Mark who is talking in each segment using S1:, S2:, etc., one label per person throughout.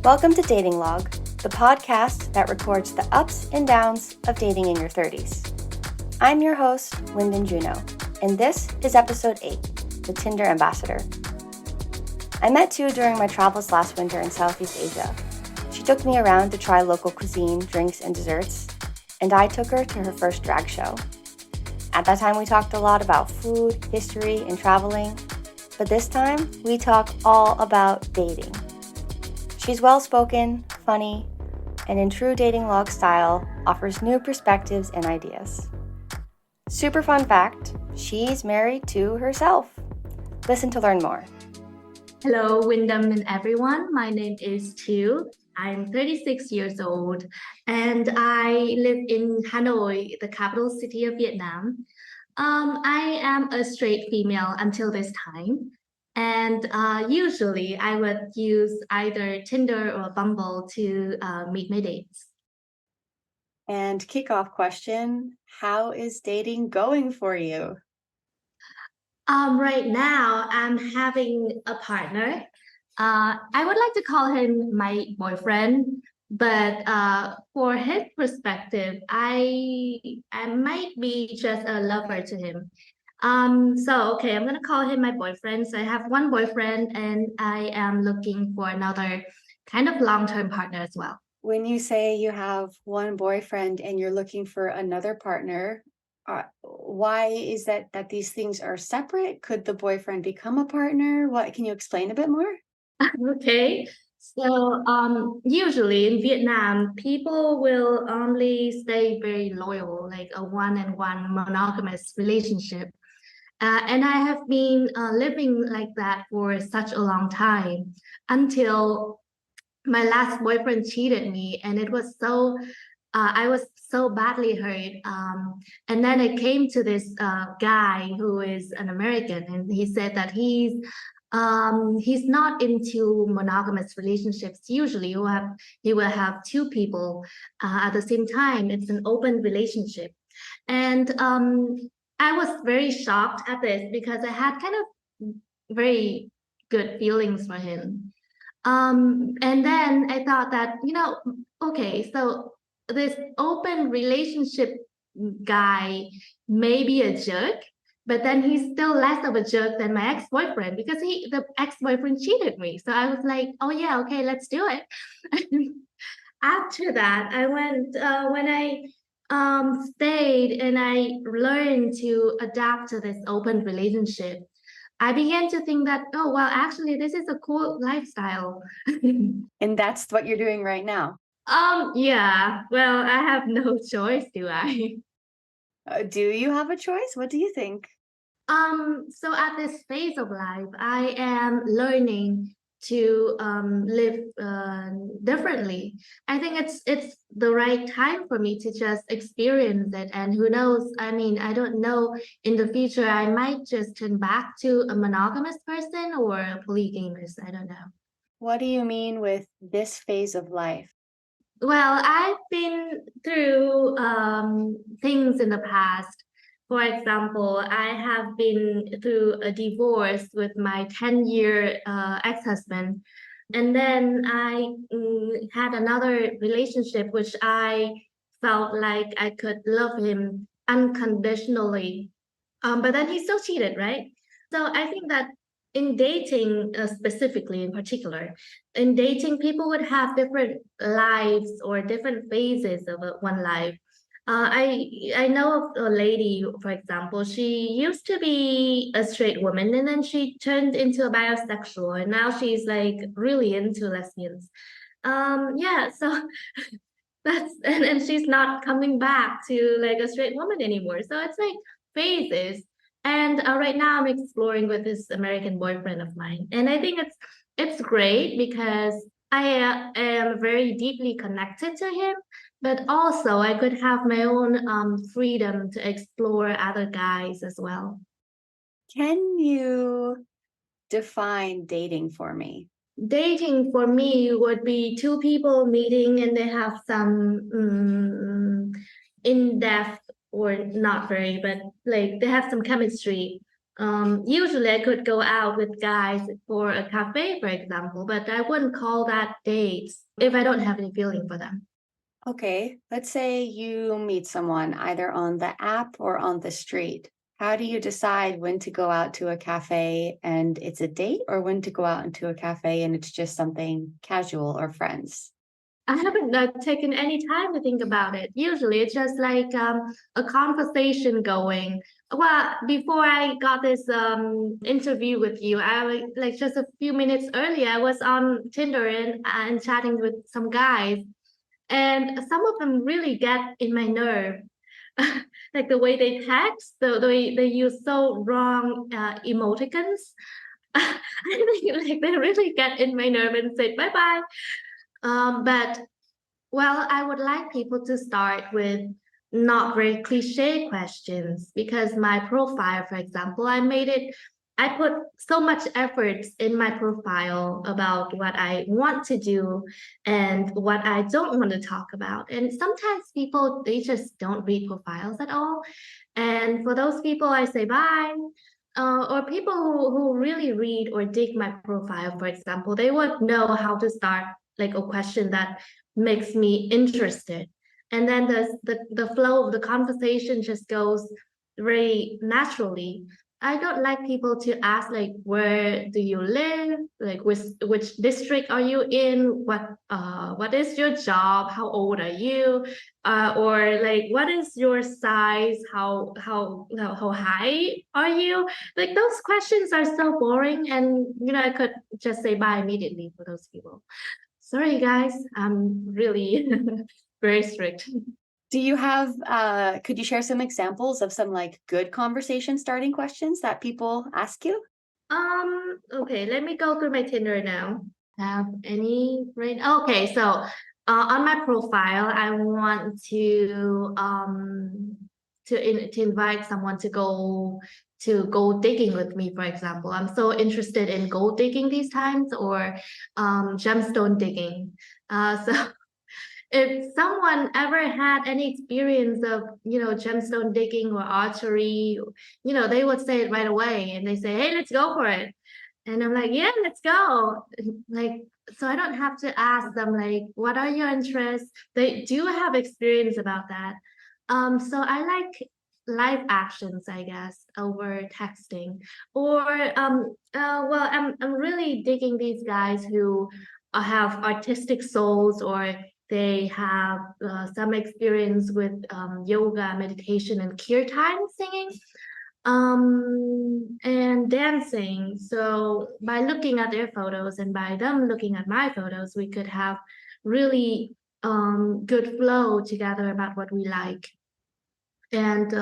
S1: Welcome to Dating Log, the podcast that records the ups and downs of dating in your 30s. I'm your host, Lyndon Juno, and this is episode 8, the Tinder Ambassador. I met Tu during my travels last winter in Southeast Asia. She took me around to try local cuisine, drinks, and desserts, and I took her to her first drag show. At that time, we talked a lot about food, history, and traveling, but this time, we talk all about dating. She's well-spoken, funny, and in true dating log style, offers new perspectives and ideas. Super fun fact, she's married to herself. Listen to learn more.
S2: Hello, Wyndham and everyone. My name is Tu. I'm 36 years old, and I live in Hanoi, the capital city of Vietnam. I am a straight female until this time. And usually I would use either Tinder or Bumble to meet my dates.
S1: And kickoff question, how is dating going for you?
S2: Right now, I'm having a partner. I would like to call him my boyfriend, but for his perspective, I might be just a lover to him. Okay, I'm gonna call him my boyfriend. So I have one boyfriend, and I am looking for another kind of long-term partner as well.
S1: When you say you have one boyfriend and you're looking for another partner, why is that these things are separate? Could the boyfriend become a partner? What can you explain a bit more?
S2: Okay. So, usually in Vietnam, people will only stay very loyal, like a one-and-one monogamous relationship. And I have been living like that for such a long time until my last boyfriend cheated me, and it was so I was so badly hurt. And then I came to this guy who is an American, and he said that he's not into monogamous relationships. Usually, he will have two people at the same time. It's an open relationship, and I was very shocked at this because I had kind of very good feelings for him. And then I thought that, okay, so this open relationship guy may be a jerk, but then he's still less of a jerk than my ex-boyfriend because the ex-boyfriend cheated me. So I was like, oh yeah, okay, let's do it. After that, I went when I stayed and I learned to adapt to this open relationship. I began to think that, oh, well, actually, this is a cool lifestyle.
S1: And that's what you're doing right now.
S2: Yeah, well, I have no choice, do I?
S1: Do you have a choice? What do you think?
S2: So at this phase of life, I am learning to live differently. I think it's the right time for me to just experience it. And who knows? I mean, I don't know. In the future, I might just turn back to a monogamous person or a polygamist. I don't know.
S1: What do you mean with this phase of life?
S2: Well, I've been through things in the past. For example, I have been through a divorce with my 10-year ex-husband. And then I had another relationship which I felt like I could love him unconditionally. But then he still cheated, right? So I think that in dating, specifically in particular, in dating, people would have different lives or different phases of one life. I know of a lady, for example, she used to be a straight woman and then she turned into a bisexual and now she's like really into lesbians. Yeah, so and she's not coming back to like a straight woman anymore. So it's like phases. And right now I'm exploring with this American boyfriend of mine, and I think it's great because I am very deeply connected to him, but also I could have my own freedom to explore other guys as well.
S1: Can you define dating for me?
S2: Dating for me would be two people meeting and they have some in-depth or not very, but like they have some chemistry Usually I could go out with guys for a cafe, for example, but I wouldn't call that dates if I don't have any feeling for them.
S1: Okay, let's say you meet someone either on the app or on the street. How do you decide when to go out to a cafe and it's a date or when to go out into a cafe and it's just something casual or friends?
S2: I haven't taken any time to think about it. Usually it's just like a conversation going. Well, before I got this interview with you, like just a few minutes earlier, I was on Tinder and chatting with some guys, and some of them really get in my nerve. Like the way they text, the way they use so wrong emoticons. I think like they really get in my nerve and say bye bye. But well, I would like people to start with not very cliche questions because my profile, for example, I put so much effort in my profile about what I want to do and what I don't want to talk about. And sometimes people, they just don't read profiles at all. And for those people, I say bye. Or people who really read or dig my profile, for example, they would know how to start like a question that makes me interested. And then the flow of the conversation just goes very naturally. I don't like people to ask like where do you live, like which district are you in, what is your job, how old are you, or like what is your size, how high are you? Like those questions are so boring, and I could just say bye immediately for those people. Sorry, guys, I'm really very strict.
S1: Do you have, could you share some examples of some like good conversation starting questions that people ask you?
S2: Okay, let me go through my Tinder now. Have any right? Okay, so on my profile, I want to invite someone to go digging with me, for example. I'm so interested in gold digging these times or gemstone digging. So if someone ever had any experience of gemstone digging or archery, they would say it right away, and they say, hey, let's go for it. And I'm like, yeah, let's go. Like, so I don't have to ask them like, what are your interests? They do have experience about that. So I like live actions, I guess, over texting. Or well, I'm really digging these guys who have artistic souls, or they have some experience with yoga, meditation, and kirtan singing and dancing. So by looking at their photos and by them looking at my photos, we could have really good flow together about what we like. And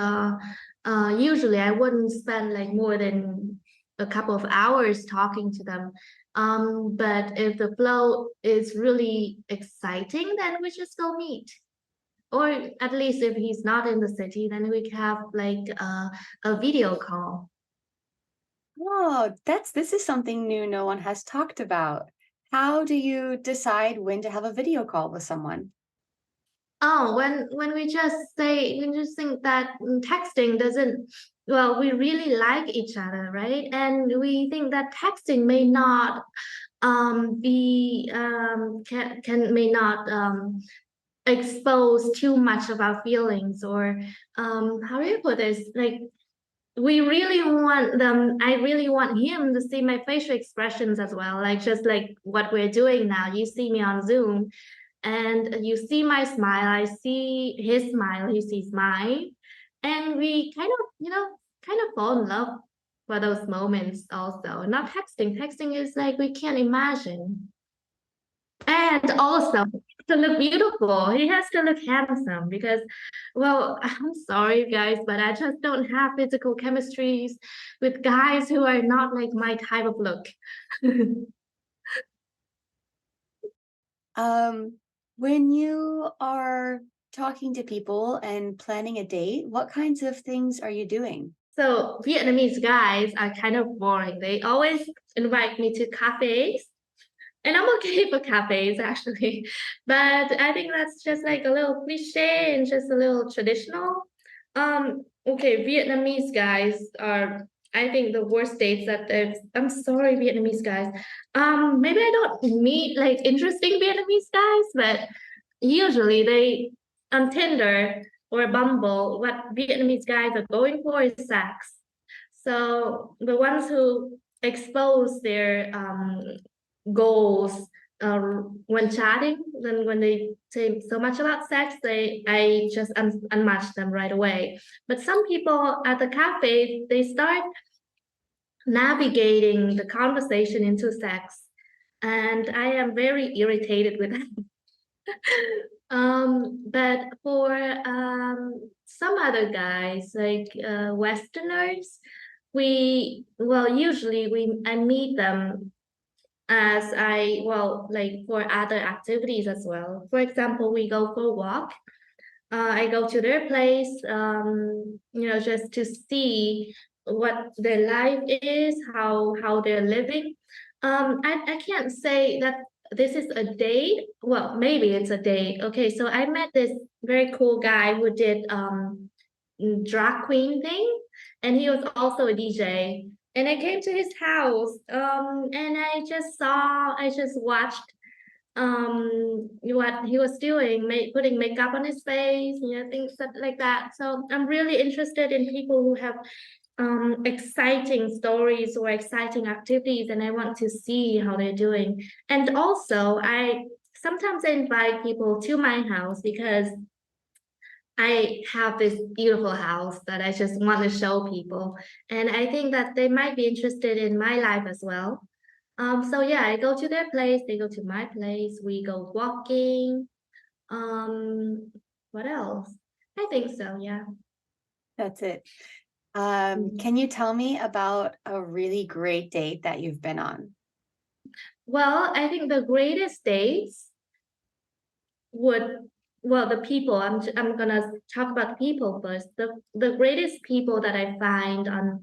S2: usually I wouldn't spend like more than a couple of hours talking to them. But if the flow is really exciting, then we just go meet. Or at least if he's not in the city, then we can have like a video call.
S1: Oh, this is something new no one has talked about. How do you decide when to have a video call with someone?
S2: Oh, when we just say we just think that texting doesn't, well, we really like each other, right? And we think that texting may not be can may not expose too much of our feelings, or how do you put this? Like we really want them, I really want him to see my facial expressions as well, like just like what we're doing now. You see me on Zoom and you see my smile, I see his smile, he sees mine, and we kind of fall in love for those moments. Also, not texting is like we can't imagine. And also to look beautiful, he has to look handsome because, well, I'm sorry guys, but I just don't have physical chemistries with guys who are not like my type of look.
S1: Um, when you are talking to people and planning a date, what kinds of things are you doing?
S2: So Vietnamese guys are kind of boring. They always invite me to cafes, and I'm okay for cafes actually, but I think that's just like a little cliche and just a little traditional. Okay, Vietnamese guys are I think the worst dates that I'm sorry, Vietnamese guys. Maybe I don't meet like interesting Vietnamese guys, but usually they on Tinder or Bumble, what Vietnamese guys are going for is sex. So the ones who expose their goals when chatting, then when they say so much about sex, I just unmatch them right away. But some people at the cafe, they start navigating the conversation into sex, and I am very irritated with that. But for some other guys, like Westerners, usually I meet them as like for other activities as well. For example, we go for a walk. I go to their place, just to see what their life is, how they're living. I can't say that this is a date. Well, maybe it's a date. Okay, so I met this very cool guy who did drag queen thing, and he was also a DJ. And I came to his house, and I just watched what he was doing, putting makeup on his face, things like that. So I'm really interested in people who have exciting stories or exciting activities, and I want to see how they're doing. And also, I sometimes I invite people to my house because I have this beautiful house that I just want to show people. And I think that they might be interested in my life as well. So yeah, I go to their place, they go to my place, we go walking. What else? I think so, yeah.
S1: That's it.
S2: Mhm.
S1: Can you tell me about a really great date that you've been on?
S2: Well, I think the greatest dates would the people. I'm gonna talk about the people first. The greatest people that I find on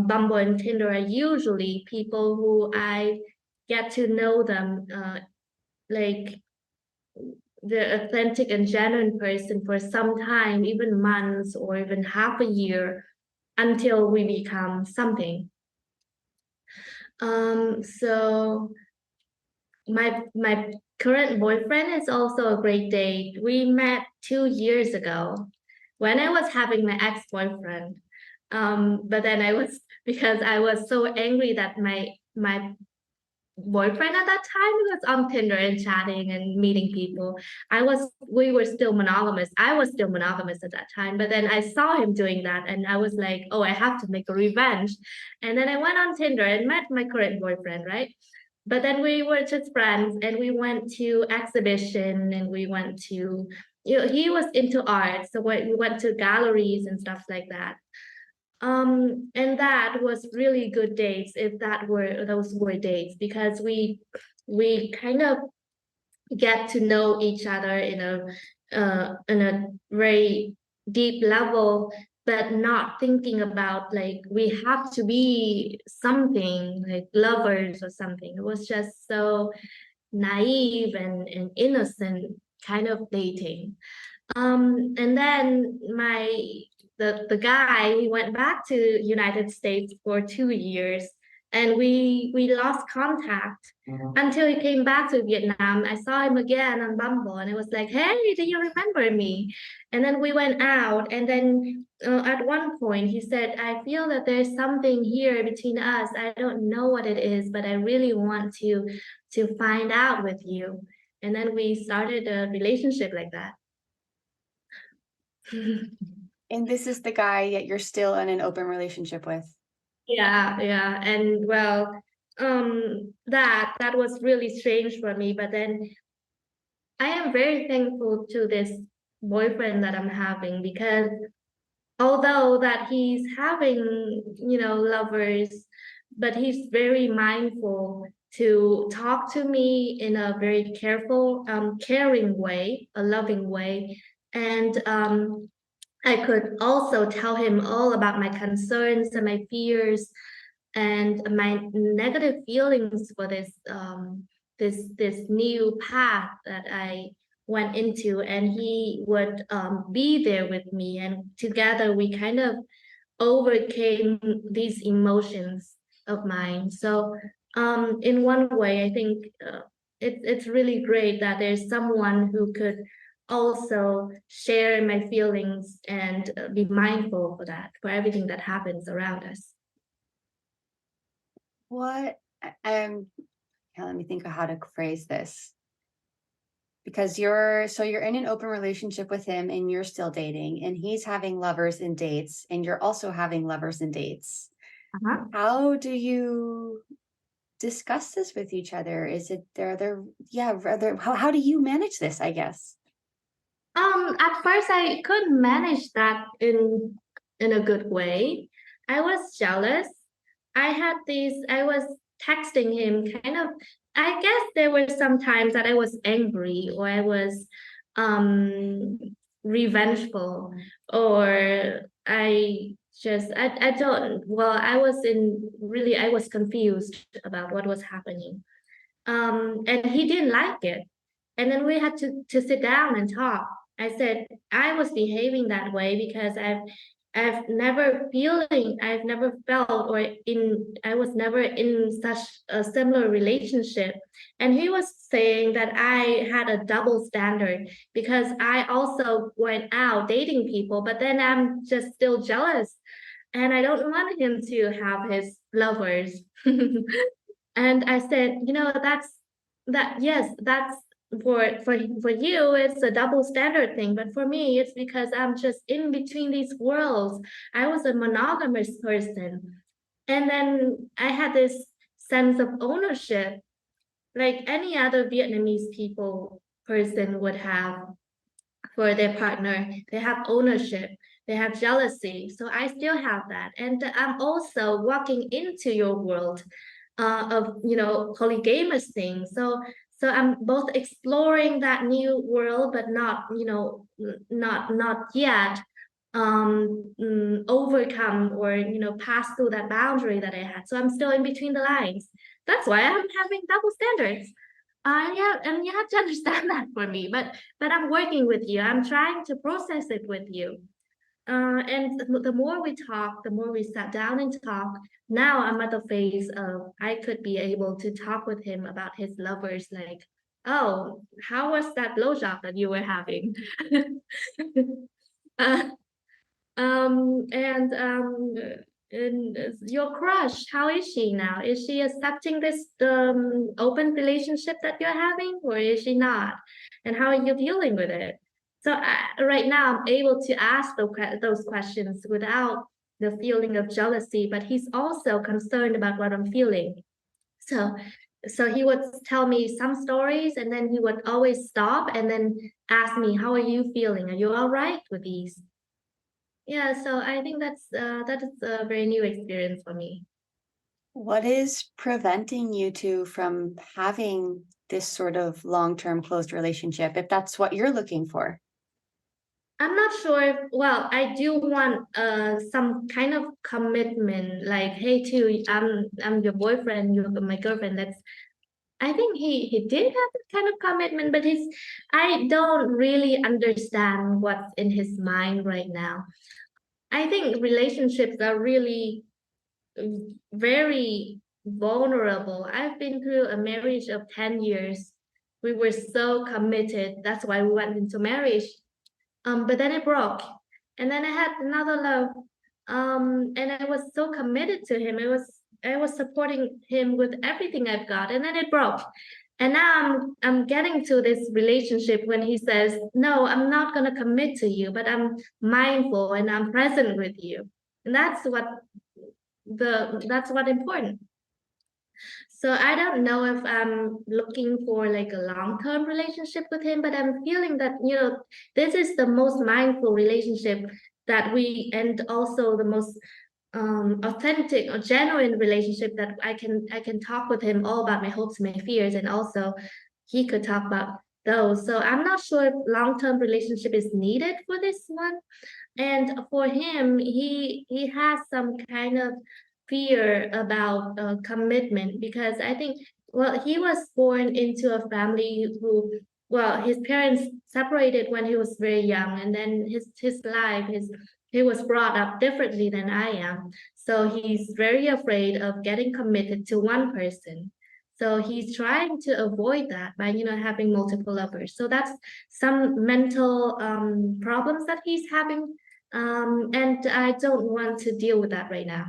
S2: Bumble and Tinder are usually people who I get to know them, like the authentic and genuine person for some time, even months or even half a year, until we become something. So my current boyfriend is also a great date. We met 2 years ago when I was having my ex-boyfriend. But then I was because I was so angry that my boyfriend at that time was on Tinder and chatting and meeting people. We were still monogamous. I was still monogamous at that time, but then I saw him doing that and I was like, oh, I have to make a revenge. And then I went on Tinder and met my current boyfriend, right? But then we were just friends and we went to exhibition and we went to, he was into art. So we went to galleries and stuff like that. And that was really good dates if those were dates because we kind of get to know each other in a very deep level, but not thinking about like we have to be something like lovers or something. It was just so naive and innocent kind of dating. And then the guy, he went back to United States for 2 years, and we lost contact until he came back to Vietnam. I saw him again on Bumble, and it was like, "Hey, do you remember me?" And then we went out, and then at one point he said, "I feel that there's something here between us. I don't know what it is, but I really want to find out with you." And then we started a relationship like that.
S1: And this is the guy that you're still in an open relationship with.
S2: Yeah, yeah. And that was really strange for me. But then I am very thankful to this boyfriend that I'm having because although that he's having, lovers, but he's very mindful to talk to me in a very careful, caring way, a loving way. And I could also tell him all about my concerns and my fears and my negative feelings for this new path that I went into, and he would be there with me, and together we kind of overcame these emotions of mine. So in one way, I think it's really great that there's someone who could also share my feelings and be mindful for that, for everything that happens around us.
S1: What yeah, let me think of how to phrase this. Because you're in an open relationship with him and you're still dating and he's having lovers and dates and you're also having lovers and dates.
S2: Uh-huh.
S1: How do you discuss this with each other? Is it there yeah, rather how do you manage this, I guess?
S2: At first I couldn't manage that in a good way. I was jealous. I was texting him kind of, I guess there were some times that I was angry or I was um revengeful or I don't, well, I was confused about what was happening. And he didn't like it. And then we had to sit down and talk. I said I was behaving that way because I've never felt or in I was never in such a similar relationship. And he was saying that I had a double standard because I also went out dating people, but then I'm just still jealous and I don't want him to have his lovers. And I said, yes, that's for you, it's a double standard thing. But for me, it's because I'm just in between these worlds. I was a monogamous person. And then I had this sense of ownership, like any other Vietnamese people person would have for their partner. They have ownership, they have jealousy. So I still have that. And I'm also walking into your world of polygamous things. So I'm both exploring that new world, but not not yet overcome or pass through that boundary that I had. So I'm still in between the lines. That's why I'm having double standards. Yeah, and you have to understand that for me. But I'm working with you. I'm trying to process it with you. And the more we talk, the more we sat down and talk. Now I'm at the phase of I could be able to talk with him about his lovers, like, oh, how was that blowjob that you were having? uh, um, and um, and your crush, how is she now? Is she accepting this open relationship that you're having, or is she not? And how are you dealing with it? So right now, I'm able to ask those questions without the feeling of jealousy, but he's also concerned about what I'm feeling. So, so he would tell me some stories, and then he would always stop and then ask me, "How are you feeling? Are you all right with these?" Yeah, so I think that is a very new experience for me.
S1: What is preventing you two from having this sort of long-term closed relationship if that's what you're looking for?
S2: I'm not sure if, well, I do want some kind of commitment, like, hey, too, I'm your boyfriend, you're my girlfriend. That's I think he did have that kind of commitment, but he's I don't really understand what's in his mind right now. I think relationships are really very vulnerable. I've been through a marriage of 10 years. We were so committed. That's why we went into marriage. But then it broke. And then I had another love. And I was so committed to him. I was supporting him with everything I've got. And then it broke. And now I'm getting to this relationship when he says, "No, I'm not gonna commit to you, but I'm mindful and I'm present with you." And that's what important. So I don't know if I'm looking for like a long-term relationship with him, but I'm feeling that, this is the most mindful relationship and also the most authentic or genuine relationship that I can talk with him all about my hopes, my fears, and also he could talk about those. So I'm not sure if long-term relationship is needed for this one. And for him, he has some kind of fear about commitment because I think, well, he was born into a family who well, his parents separated when he was very young, and then his life, his he was brought up differently than I am. So he's very afraid of getting committed to one person. So he's trying to avoid that by, having multiple lovers. So that's some mental problems that he's having. And I don't want to deal with that right now.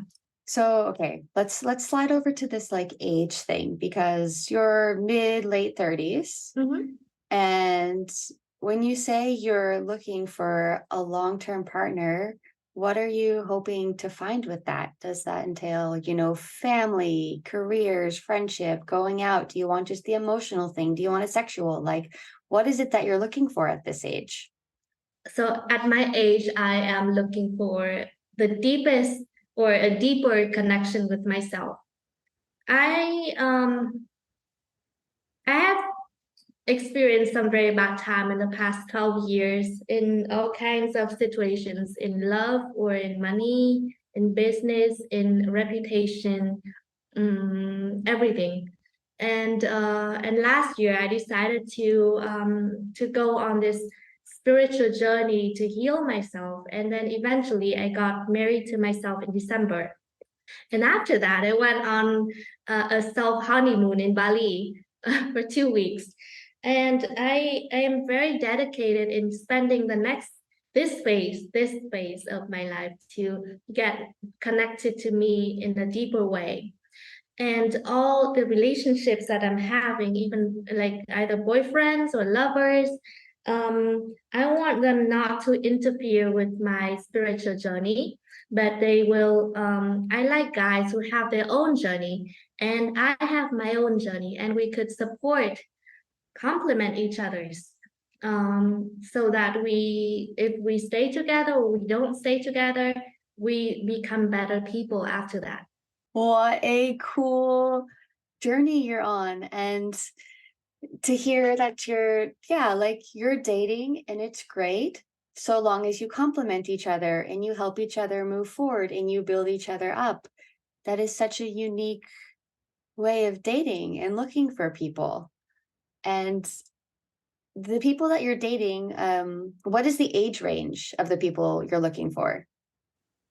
S1: So, okay, let's slide over to this like age thing because you're mid late 30s.
S2: Mhm.
S1: And when you say you're looking for a long-term partner, what are you hoping to find with that? Does that entail, family, careers, friendship, going out? Do you want just the emotional thing? Do you want a sexual? Like, what is it that you're looking for at this age?
S2: So at my age, I am looking for the deepest or a deeper connection with myself. I um I have experienced some very bad time in the past 12 years in all kinds of situations, in love or in money, in business, in reputation, everything. And last year I decided to go on this spiritual journey to heal myself. And then eventually I got married to myself in December. And after that, I went on a self honeymoon in Bali for 2 weeks. And I am very dedicated in spending this phase of my life to get connected to me in a deeper way. And all the relationships that I'm having, even like either boyfriends or lovers, I want them not to interfere with my spiritual journey, but they will. I like guys who have their own journey, and I have my own journey, and we could support, complement each other's. So that if we stay together or we don't stay together, we become better people after that.
S1: What a cool journey you're on. And to hear that you're dating and it's great so long as you complement each other and you help each other move forward and you build each other up. That is such a unique way of dating and looking for people. And the people that you're dating, what is the age range of the people you're looking for?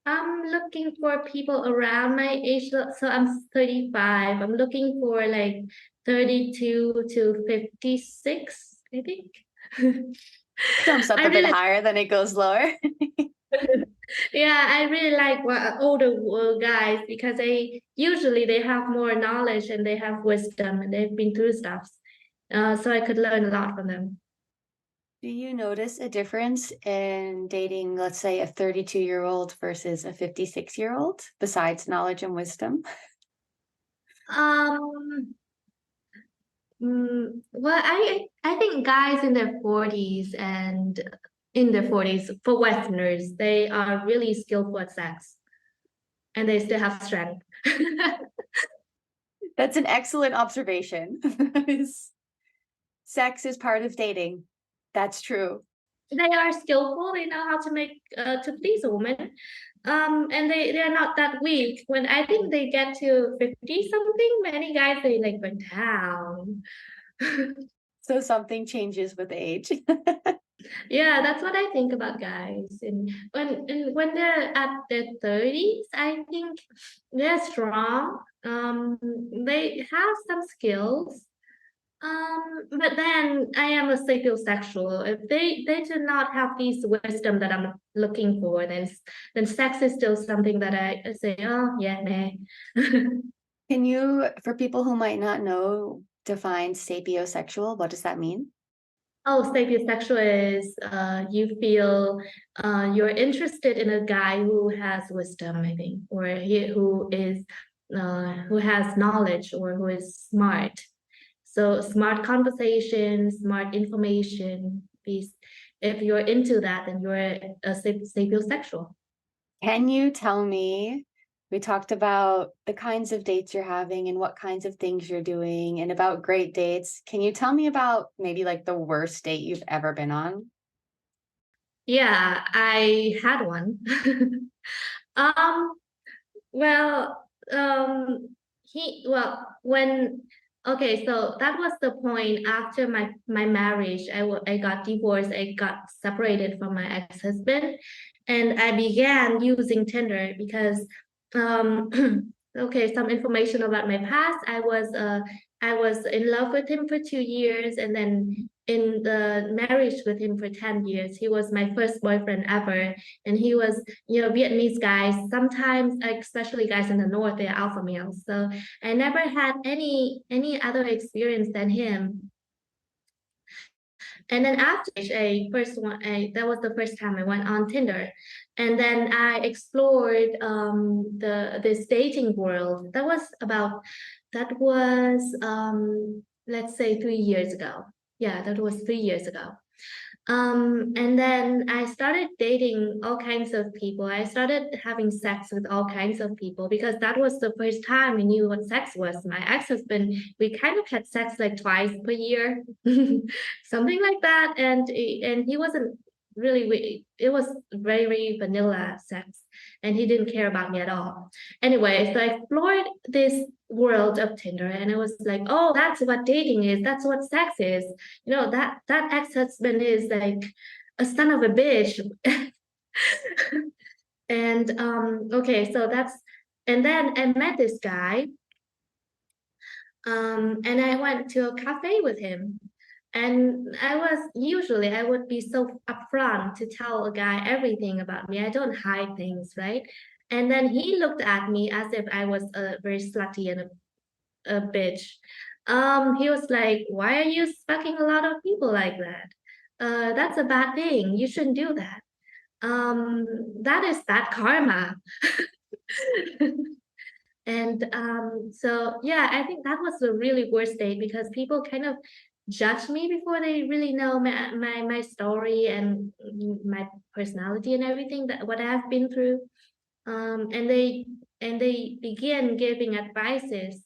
S2: I'm looking for people around my age. So I'm 35. I'm looking for like 32 to 56, I think.
S1: Jumps up
S2: I
S1: a bit
S2: really,
S1: higher than it goes lower.
S2: yeah, I really like older guys because they have more knowledge and they have wisdom and they've been through stuff. So I could learn a lot from them.
S1: Do you notice a difference in dating, let's say, a 32-year-old versus a 56-year-old, besides knowledge and wisdom?
S2: Um, well, I think guys in their 40s and in their 40s for Westerners, they are really skillful at sex and they still have strength.
S1: That's an excellent observation. Sex is part of dating. That's true.
S2: They are skillful. They know how to make to please a woman. And they are not that weak. When I think they get to 50 something, many guys they like went down.
S1: So something changes with age.
S2: Yeah, that's what I think about guys. And when they're at their 30s, I think they're strong. They have some skills. But then I am a sapiosexual. If they do not have these wisdom that I'm looking for, then sex is still something that I say, oh yeah, nah.
S1: Can you, for people who might not know, define sapiosexual? What does that mean?
S2: Oh, sapiosexual is you feel you're interested in a guy who has wisdom, I think, or who has knowledge or who is smart. So smart conversation, smart information. If you're into that, then you're a sapiosexual.
S1: Can you tell me? We talked about the kinds of dates you're having and what kinds of things you're doing and about great dates. Can you tell me about maybe like the worst date you've ever been on?
S2: Yeah, I had one. Um, well, he well when Okay, so that was the point after my marriage. I got divorced. I got separated from my ex-husband, and I began using Tinder because, um, okay, some information about my past. I was in love with him for 2 years, and then in the marriage with him for 10 years. He was my first boyfriend ever, and he was, Vietnamese guys. Sometimes, especially guys in the north, they're alpha males. So I never had any other experience than him. And then after I first one, that was the first time I went on Tinder, and then I explored this dating world. That was let's say 3 years ago. Yeah, that was 3 years ago. And then I started dating all kinds of people. I started having sex with all kinds of people because that was the first time I knew what sex was. My ex-husband, we kind of had sex like twice per year, something like that. And he wasn't really, it was very, very vanilla sex, and he didn't care about me at all. Anyway, so I explored this world of Tinder, and it was like, oh, that's what dating is. That's what sex is. That ex-husband is like a son of a bitch. And okay, so that's and then I met this guy, and I went to a cafe with him. And I would be so upfront to tell a guy everything about me. I don't hide things, right? And then he looked at me as if I was a very slutty and a bitch. He was like, "Why are you fucking a lot of people like that? That's a bad thing. You shouldn't do that. That is bad karma." And so yeah, I think that was the really worst date because people kind of judge me before they really know my story and my personality and everything that what I've been through. And they begin giving advices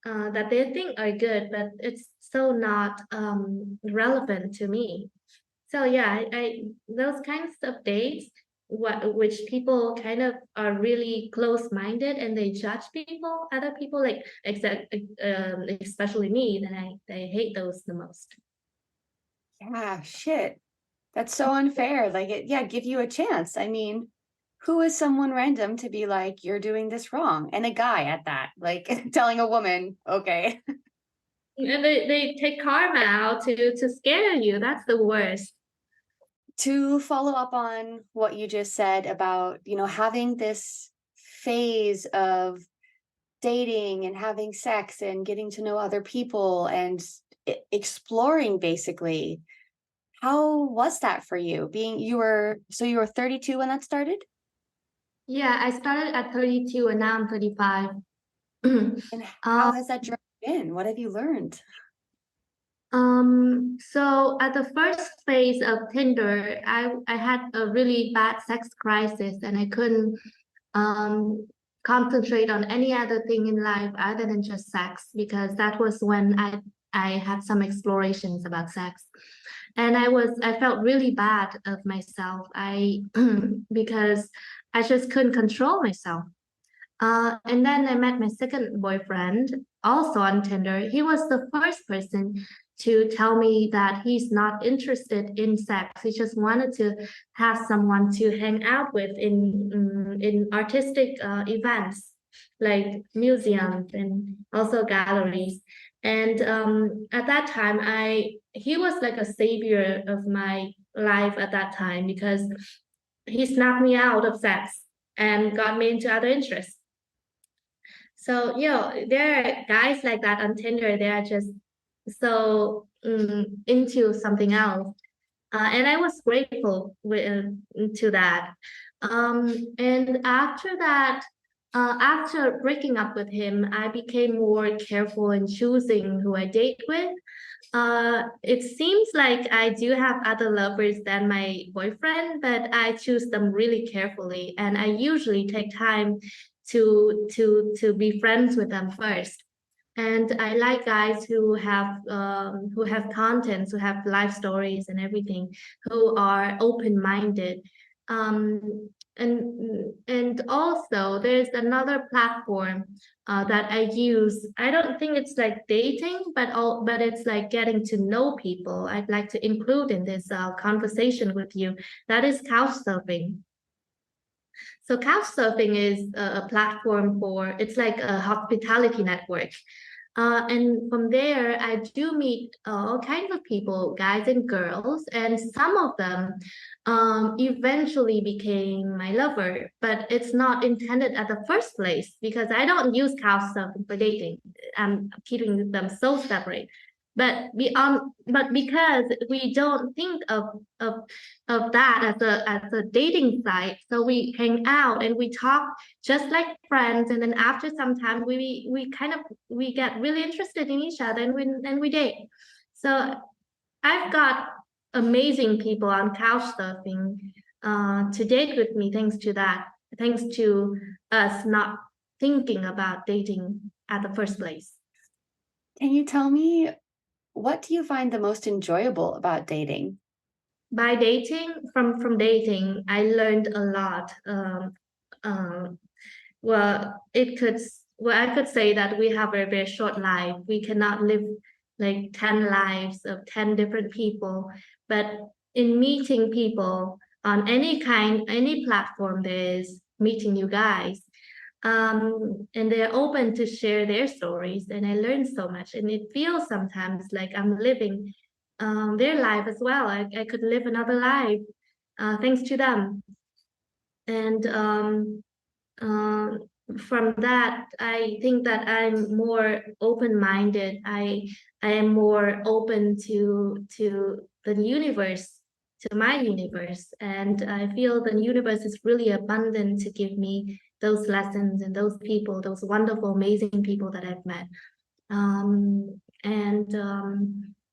S2: that they think are good, but it's so not relevant to me. So yeah, I those kinds of dates, which people kind of are really close-minded and they judge people, other people like especially me, then I hate those the most.
S1: Yeah, shit. That's so unfair. Like yeah, give you a chance. I mean, who is someone random to be like, you're doing this wrong? And a guy at that, like telling a woman, okay.
S2: And they take karma out to scare you. That's the worst.
S1: To follow up on what you just said about, having this phase of dating and having sex and getting to know other people and exploring basically. How was that for you? You were 32 when that started?
S2: Yeah, I started at 32 and now I'm 35.
S1: And how
S2: Um,
S1: has that journey been? What have you learned?
S2: so at the first phase of Tinder, I had a really bad sex crisis and I couldn't um concentrate on any other thing in life other than just sex because that was when I had some explorations about sex. And I felt really bad of myself. I because I just couldn't control myself. And then I met my second boyfriend, also on Tinder. He was the first person to tell me that he's not interested in sex. He just wanted to have someone to hang out with in artistic events like museums and also galleries. And at that time, I he was like a savior of my life at that time because he snapped me out of sex and got me into other interests. So, there are guys like that on Tinder. They are just so into something else. And I was grateful to that. And after that, after breaking up with him, I became more careful in choosing who I date with. It seems like I do have other lovers than my boyfriend, but I choose them really carefully, and I usually take time to be friends with them first. And I like guys who have contents, who have life stories and everything, who are open-minded. Um, and also there's another platform that I use. I don't think it's like dating, but it's like getting to know people. I'd like to include in this conversation with you. That is couch surfing. So Couchsurfing is a platform for, it's like a hospitality network. And from there, I do meet all kinds of people, guys and girls, and some of them eventually became my lover. But it's not intended at the first place because I don't use Couchsurfing for dating. I'm keeping them so separate. But because we don't think of of that as a dating site. So we hang out and we talk just like friends, and then after some time we kind of we get really interested in each other, and we date. So I've got amazing people on couch surfing to date with me thanks to that, thanks to us not thinking about dating at the first place.
S1: Can you tell me, what do you find the most enjoyable about dating?
S2: By dating, from dating, I learned a lot. Um, well, I could say that we have a very short life. We cannot live like 10 lives of 10 different people. But in meeting people on any platform, there's meeting you guys. And they're open to share their stories, and I learned so much. And it feels sometimes like I'm living their life as well. I could live another life thanks to them. And uh, from that, I think that I'm more open-minded. I am more open to the universe, to my universe, and I feel the universe is really abundant to give me those lessons and those people, those wonderful, amazing people that I've met. And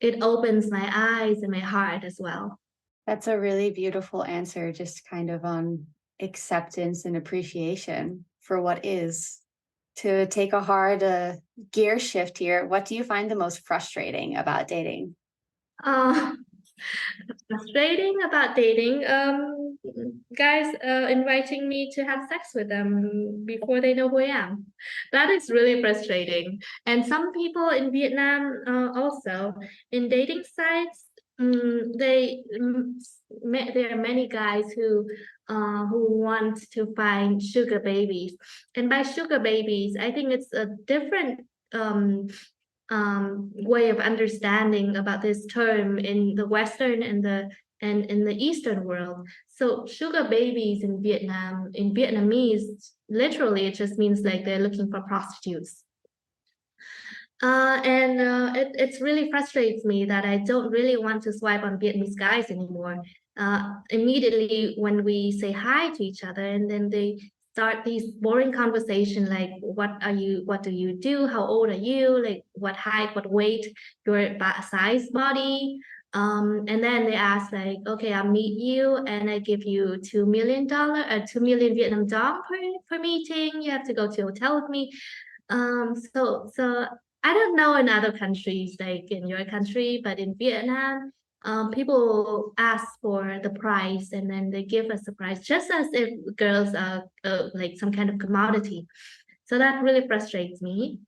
S2: it opens my eyes and my heart as well.
S1: That's a really beautiful answer, just kind of on acceptance and appreciation for what is. To take a hard gear shift here, what do you find the most frustrating about dating?
S2: Uh, Frustrating about dating, guys inviting me to have sex with them before they know who I am. That is really frustrating. And some people in Vietnam also in dating sites, there are many guys who want to find sugar babies. And by sugar babies, I think it's a different um, way of understanding about this term in the Western and in the Eastern world. So sugar babies in Vietnam, in Vietnamese, literally it just means like they're looking for prostitutes. And it really frustrates me that I don't really want to swipe on Vietnamese guys anymore. Immediately when we say hi to each other, and then they start these boring conversation like, what do you do? How old are you? Like what height, what weight, your size, body. And then they ask like, okay, I'll meet you and I give you $2 million, 2 million Vietnam dong per meeting. You have to go to a hotel with me. So I don't know in other countries, like in your country, but in Vietnam, people ask for the price and then they give us the price, just as if girls are like some kind of commodity. So that really frustrates me.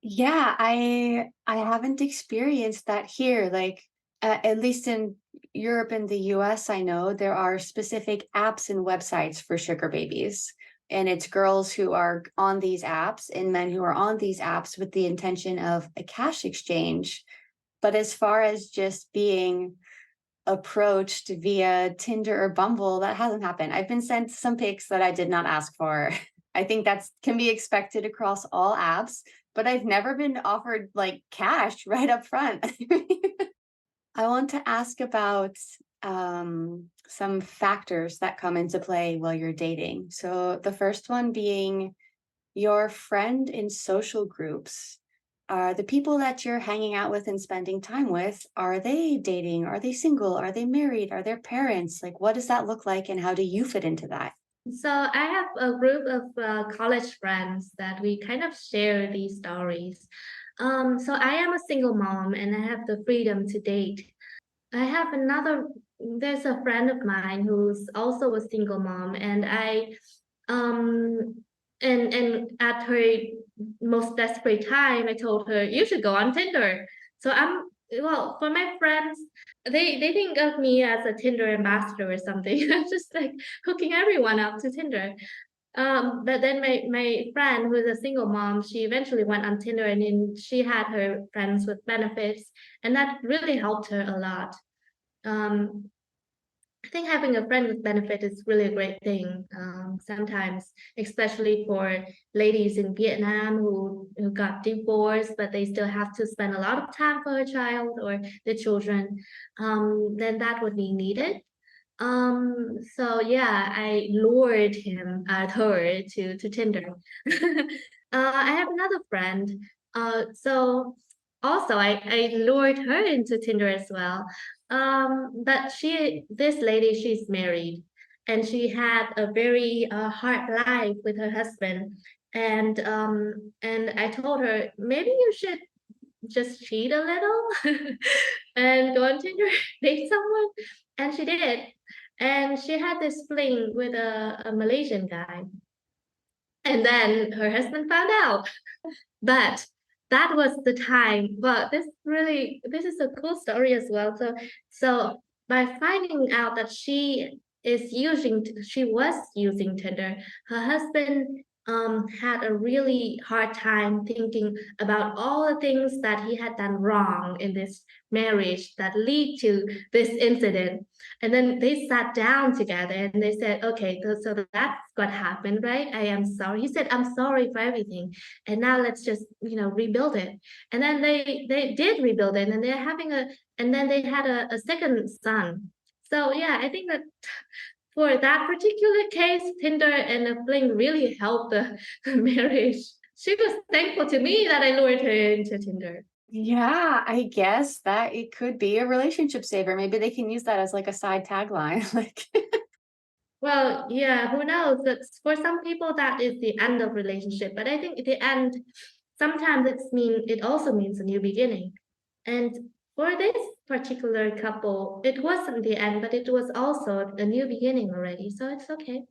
S1: Yeah, I haven't experienced that here. Like at least in Europe and the US, I know there are specific apps and websites for sugar babies. And it's girls who are on these apps and men who are on these apps with the intention of a cash exchange. But as far as just being approached via Tinder or Bumble, that hasn't happened. I've been sent some pics that I did not ask for. I think that's can be expected across all apps, but I've never been offered like cash right up front. I want to ask about some factors that come into play while you're dating. So the first one being your friend in social groups. Are the people that you're hanging out with and spending time with, are they dating? Are they single? Are they married? Are they parents? Like, what does that look like and how do you fit into that?
S2: So I have a group of college friends that we kind of share these stories. So I am a single mom and I have the freedom to date. I have another there's a friend of mine who's also a single mom, and um and at her most desperate time, I told her you should go on Tinder. So well, for my friends, they think of me as a Tinder ambassador or something. I'm just like hooking everyone up to Tinder. But then my friend who is a single mom, she eventually went on Tinder, and then she had her friends with benefits, and that really helped her a lot. Um, I think having a friend with benefit is really a great thing. Sometimes, especially for ladies in Vietnam who got divorced, but they still have to spend a lot of time for a child or the children, then that would be needed. So yeah, I lured her to Tinder. I have another friend. So also I lured her into Tinder as well. But this lady, she's married, and she had a very hard life with her husband. And I told her maybe you should just cheat a little and go on Tinder, date someone. And she did. And she had this fling with a Malaysian guy. And then her husband found out. But that was the time. But this is a cool story as well. So by finding out that she was using Tinder, her husband had a really hard time thinking about all the things that he had done wrong in this marriage that lead to this incident. And then they sat down together and they said, okay, so that's what happened, right? I am sorry. He said, I'm sorry for everything, and now let's just rebuild it. And then they did rebuild it, and and then they had a second son. So yeah, I think that for that particular case, Tinder and a fling really helped the marriage. She was thankful to me that I lured her into Tinder.
S1: Yeah, I guess that it could be a relationship saver. Maybe they can use that as like a side tagline. Like,
S2: Well, yeah, who knows? That's for some people that is the end of relationship, but I think the end sometimes it also means a new beginning. And for this particular couple, it wasn't the end, but it was also a new beginning already. So it's okay.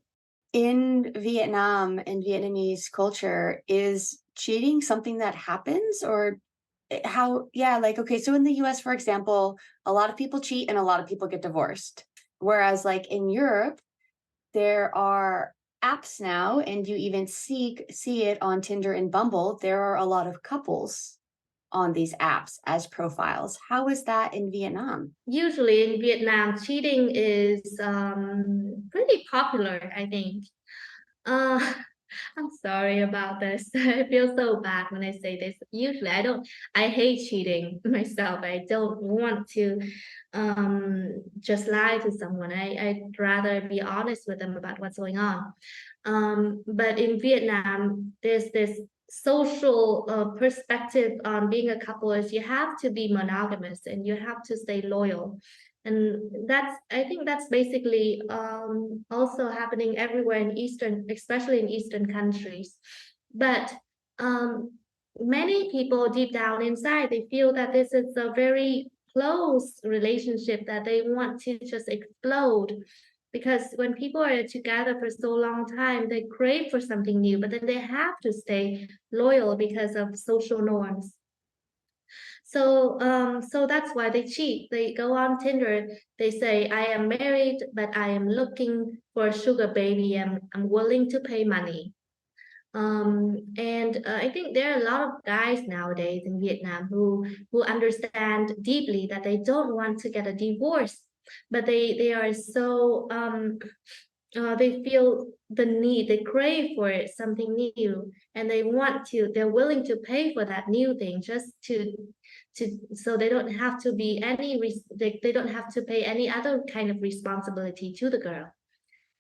S1: in Vietnam and Vietnamese culture, is cheating something that happens or how? Yeah, like, okay, so in the US, for example, a lot of people cheat and a lot of people get divorced. Whereas, like in Europe, there are apps now, and you even see it on Tinder and Bumble. There are a lot of couples on these apps as profiles. How is that in Vietnam?
S2: Usually in Vietnam, cheating is pretty popular, I think. Uh, I'm sorry about this. I feel so bad when I say this. Usually, I hate cheating myself. I don't want to just lie to someone. I'd rather be honest with them about what's going on. But in Vietnam, there's this social perspective on being a couple is you have to be monogamous and you have to stay loyal. And I think that's basically also happening everywhere in Eastern, especially in Eastern countries. But um, many people deep down inside, they feel that this is a very close relationship that they want to just explode. Because when people are together for so long time, they crave for something new, but then they have to stay loyal because of social norms. So that's why they cheat. They go on Tinder. They say, I am married, but I am looking for a sugar baby. I'm willing to pay money. And I think there are a lot of guys nowadays in Vietnam who understand deeply that they don't want to get a divorce, but they are so they feel the need, they crave for it, something new, and they're willing to pay for that new thing just to so they don't have to be they don't have to pay any other kind of responsibility to the girl,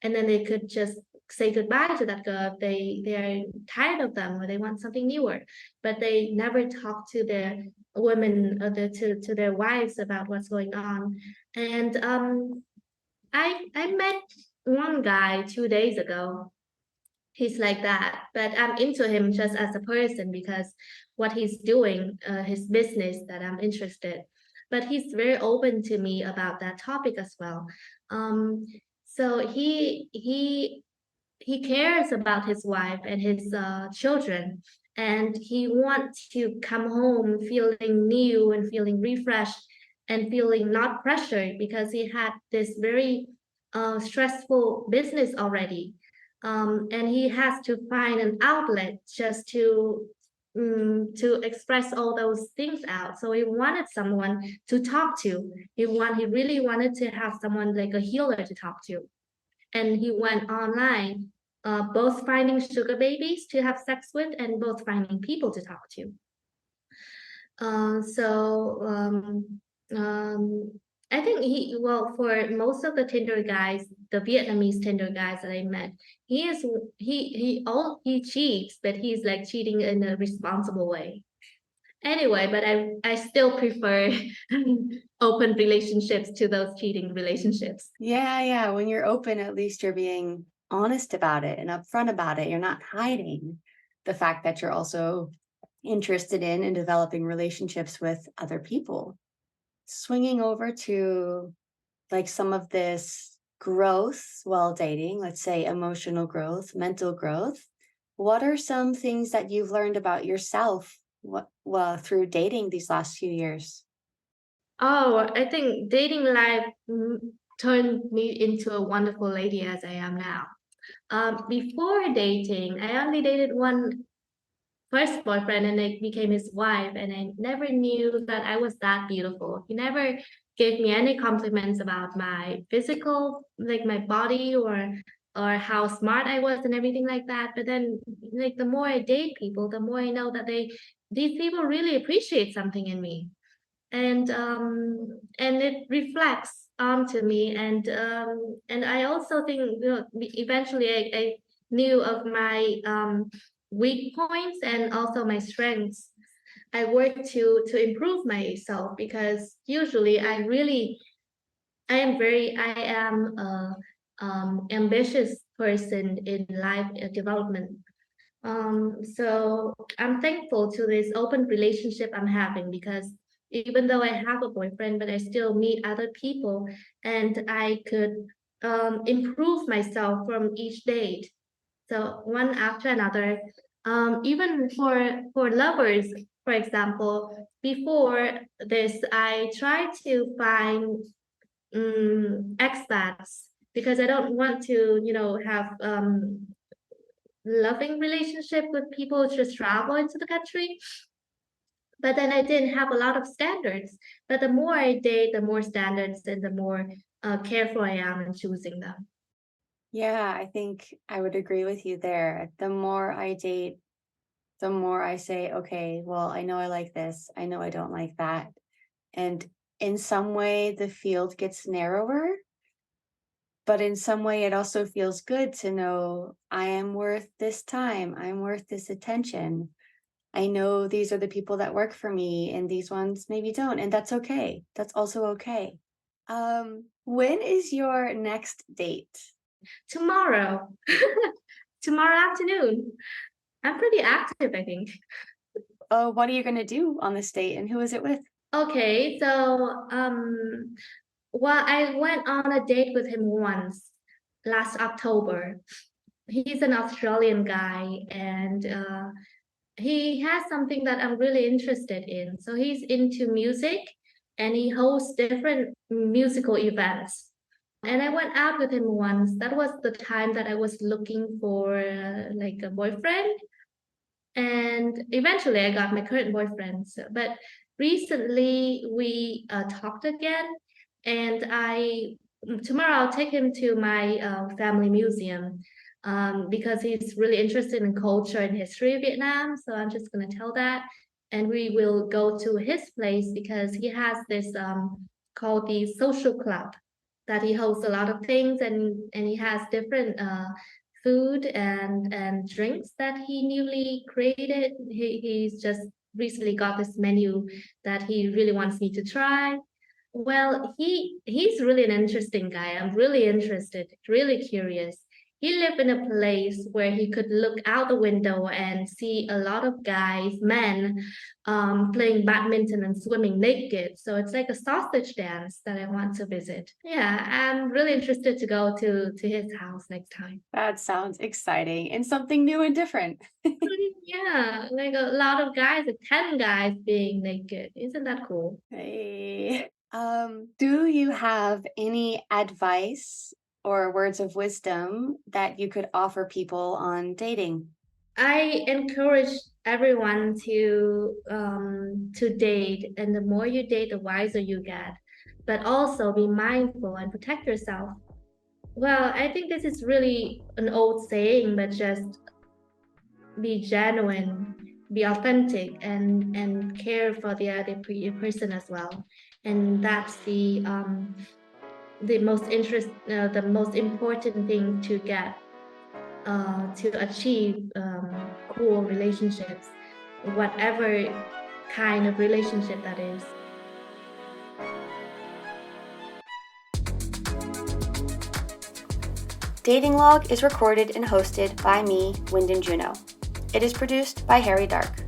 S2: and then they could just say goodbye to that girl if they're tired of them or they want something newer, but they never talk to their women or to their wives about what's going on. And I met one guy 2 days ago. He's like that, but I'm into him just as a person because what he's doing, his business that I'm interested. but he's very open to me about that topic as well. So he cares about his wife and his children, and he wants to come home feeling new and feeling refreshed and feeling not pressured because he had this very stressful business already. And he has to find an outlet just to express all those things out. So he wanted someone to talk to. He really wanted to have someone like a healer to talk to. And he went online, both finding sugar babies to have sex with and both finding people to talk to. So I think for most of the Tinder guys, the Vietnamese Tinder guys that I met, he cheats, but he's like cheating in a responsible way. Anyway, but I still prefer open relationships to those cheating relationships.
S1: Yeah. When you're open, at least you're being honest about it and upfront about it. You're not hiding the fact that you're also interested in and developing relationships with other people. Swinging over to like some of this growth while dating, let's say emotional growth, mental growth. What are some things that you've learned about yourself through dating these last few years?
S2: Oh, I think dating life turned me into a wonderful lady as I am now. Before dating, I only dated one first boyfriend and I became his wife, and I never knew that I was that beautiful. He never gave me any compliments about my physical, like my body or how smart I was and everything like that. But then like the more I date people, the more I know that these people really appreciate something in me. And it reflects onto me, and I also think, eventually I knew of my weak points and also my strengths. I work to improve myself because usually I am a ambitious person in life development. So I'm thankful to this open relationship I'm having because even though I have a boyfriend, but I still meet other people and I could improve myself from each date. So one after another. Even for lovers, for example, before this, I tried to find expats because I don't want to, have loving relationship with people who just travel into the country. But then I didn't have a lot of standards. But the more I date, the more standards and the more careful I am in choosing them.
S1: Yeah, I think I would agree with you there. The more I date, the more I say, okay, well, I know I like this. I know I don't like that. And in some way, the field gets narrower, but in some way, it also feels good to know I am worth this time. I'm worth this attention. I know these are the people that work for me, and these ones maybe don't. And that's okay. That's also okay. When is your next date?
S2: Tomorrow, tomorrow afternoon. I'm pretty active, I think.
S1: What are you going to do on this date, and who is it with?
S2: Okay, so I went on a date with him once last October. He's an Australian guy, and he has something that I'm really interested in. So he's into music, and he hosts different musical events. And I went out with him once. That was the time that I was looking for like a boyfriend, and eventually I got my current boyfriend. But recently we talked again, and I tomorrow I'll take him to my family museum because he's really interested in culture and history of Vietnam. So I'm just gonna tell that, and we will go to his place because he has this called the social club that he hosts a lot of things, and he has different food and drinks that he newly created. He's just recently got this menu that he really wants me to try. Well, he's really an interesting guy. I'm really interested, really curious. he lived in a place where he could look out the window and see a lot of guys, men, playing badminton and swimming naked. So it's like a sausage dance that I want to visit. Yeah, I'm really interested to go to his house next time.
S1: That sounds exciting and something new and different.
S2: Yeah, like a lot of guys, like 10 guys being naked. Isn't that cool?
S1: Hey. Do you have any advice or words of wisdom that you could offer people on dating?
S2: I encourage everyone to date, and the more you date, the wiser you get. But also be mindful and protect yourself. Well, I think this is really an old saying, but just be genuine, be authentic, and care for the other person as well. And that's the most important thing to get to achieve cool relationships, whatever kind of relationship that is.
S1: Dating Log is recorded and hosted by me, Wyndon Juno. It is produced by Harry Dark.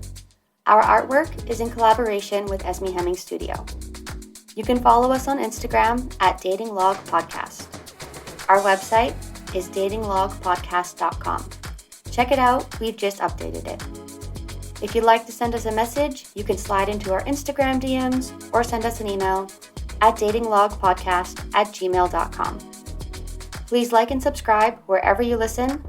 S1: Our artwork is in collaboration with Esme Hemming Studio. You can follow us on Instagram at Dating Log Podcast. Our website is datinglogpodcast.com. Check it out, we've just updated it. If you'd like to send us a message, you can slide into our Instagram DMs or send us an email at datinglogpodcast@gmail.com. Please like and subscribe wherever you listen,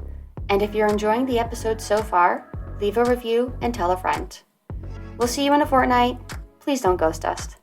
S1: and if you're enjoying the episode so far, leave a review and tell a friend. We'll see you in a fortnight. Please don't ghost us.